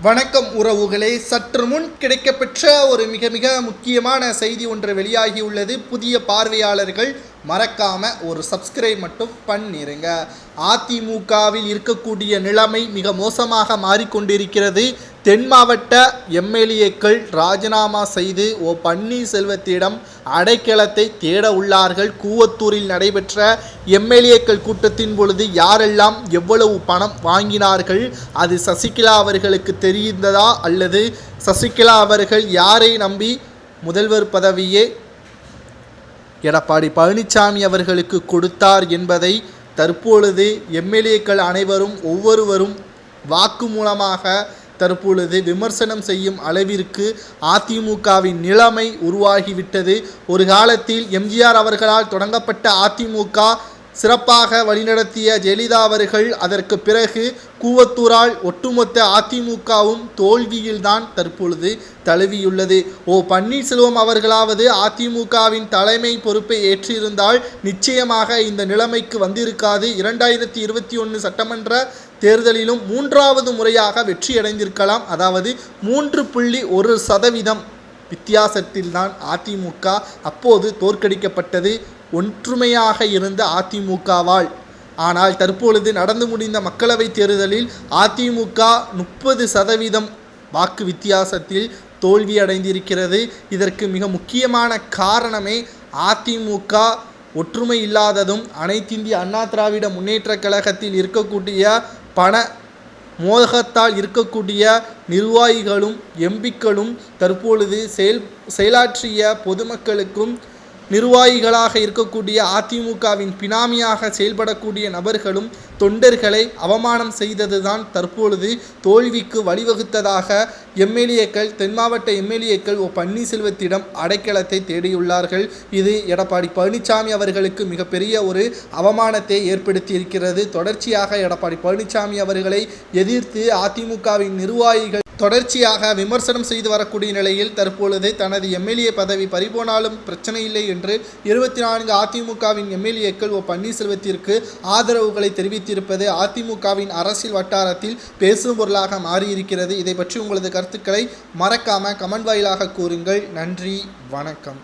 வணக்கம் உறவுகளே, சற்று முன் கிடைக்கப்பெற்ற ஒரு மிக மிக முக்கியமான செய்தி ஒன்று வெளியாகியுள்ளது. புதிய பார்வையாளர்கள் மறக்காம ஒரு சப்ஸ்கிரைப் மட்டும் பண்ணிருங்க. அதிமுகவில் இருக்கக்கூடிய நிலைமை மிக மோசமாக மாறிக்கொண்டிருக்கிறது. தென் மாவட்ட எம்எல்ஏக்கள் ராஜினாமா செய்து பன்னீர்செல்வத்திடம் அடைக்கலத்தை தேட உள்ளார்கள். கூவத்தூரில் நடைபெற்ற எம்எல்ஏக்கள் கூட்டத்தின் பொழுது யாரெல்லாம் எவ்வளவு பணம் வாங்கினார்கள், அது சசிகலா அவர்களுக்கு தெரிந்ததா அல்லது சசிகலா அவர்கள் யாரை நம்பி முதல்வர் பதவியே எடப்பாடி பழனிசாமி அவர்களுக்கு கொடுத்தார் என்பதை தற்பொழுது எம்எல்ஏக்கள் அனைவரும் ஒவ்வொருவரும் வாக்குமூலமாக தற்பொழுது விமர்சனம் செய்யும் அளவிற்கு அதிமுகவின் நிலைமை உருவாகிவிட்டது. ஒரு காலத்தில் எம்ஜிஆர் அவர்களால் தொடங்கப்பட்ட அதிமுக சிறப்பாக வழிநடத்திய ஜெயலலிதா அவர்கள், அதற்கு பிறகு கூவத்தூரால் ஒட்டுமொத்த அதிமுகவும் தோல்வியில்தான் தற்பொழுது தழுவியுள்ளது. பன்னீர்செல்வம் அவர்களாவது அதிமுகவின் தலைமை பொறுப்பை ஏற்றிருந்தால் நிச்சயமாக இந்த நிலைமைக்கு வந்திருக்காது. 2021 சட்டமன்ற தேர்தலிலும் 3வது முறையாக வெற்றியடைந்திருக்கலாம். அதாவது 3.1% வித்தியாசத்தில்தான் அதிமுக அப்போது தோற்கடிக்கப்பட்டது, ஒற்றுமையாக இருந்த அதிமுகவால். ஆனால் தற்பொழுது நடந்து முடிந்த மக்களவைத் தேர்தலில் அதிமுக 30% வாக்கு வித்தியாசத்தில் தோல்வியடைந்திருக்கிறது. இதற்கு மிக முக்கியமான காரணமே அதிமுக ஒற்றுமை இல்லாததும், அனைத்திந்திய அண்ணா திராவிட முன்னேற்ற கழகத்தில் இருக்கக்கூடிய பண மோகத்தால் இருக்கக்கூடிய நிர்வாகிகளும் எம்பிக்களும் தற்பொழுது செயலாற்றிய பொதுமக்களுக்கும் நிர்வாகிகளாக இருக்கக்கூடிய அதிமுகவின் பினாமியாக செயல்படக்கூடிய நபர்களும் தொண்டர்களை அவமானம் செய்ததுதான் தற்பொழுது தோல்விக்கு வழிவகுத்ததாக எம்எல்ஏக்கள், தென் மாவட்ட எம்எல்ஏக்கள் பன்னீர்செல்வத்திடம் அடைக்கலத்தை தேடியுள்ளார்கள். இது எடப்பாடி பழனிசாமி அவர்களுக்கு மிகப்பெரிய ஒரு அவமானத்தை ஏற்படுத்தியிருக்கிறது. தொடர்ச்சியாக எடப்பாடி பழனிசாமி அவர்களை எதிர்த்து அதிமுகவின் நிர்வாகிகள் தொடர்ச்சியாக விமர்சனம் செய்து வரக்கூடிய நிலையில் தற்பொழுது தனது எம்எல்ஏ பதவி பறிபோனாலும் பிரச்சனை இல்லை என்று 24 அதிமுகவின் எம்எல்ஏக்கள் பன்னீர்செல்வத்திற்கு ஆதரவுகளை தெரிவித்திருப்பது அதிமுகவின் அரசியல் வட்டாரத்தில் பேசும் பொருளாக மாறியிருக்கிறது. இதை பற்றி உங்களது கருத்துக்களை மறக்காம கமெண்ட் வாயிலாக கூறுங்கள். நன்றி, வணக்கம்.